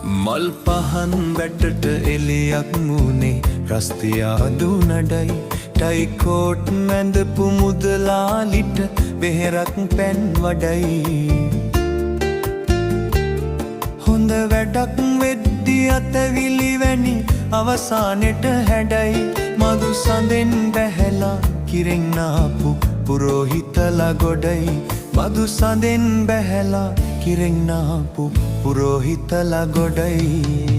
මල් පහන් වැටට එලියක් මුනේ රස්තියාදු නඩයි ටයිකෝට් මැඳපු මුදලාලිට බෙහෙරක් පැන් වඩයි හොඳ වැඩක් වෙද්දි අතවිලි වැනි අවසානෙට හැඩයි මදු සඳෙන් බැහැලා කිරෙන් නාපු පුරෝහිතලා ගොඩයි මදු සඳෙන් බැහැලා කිරෙන් නාපු පුරෝහිතලා ගොඩයි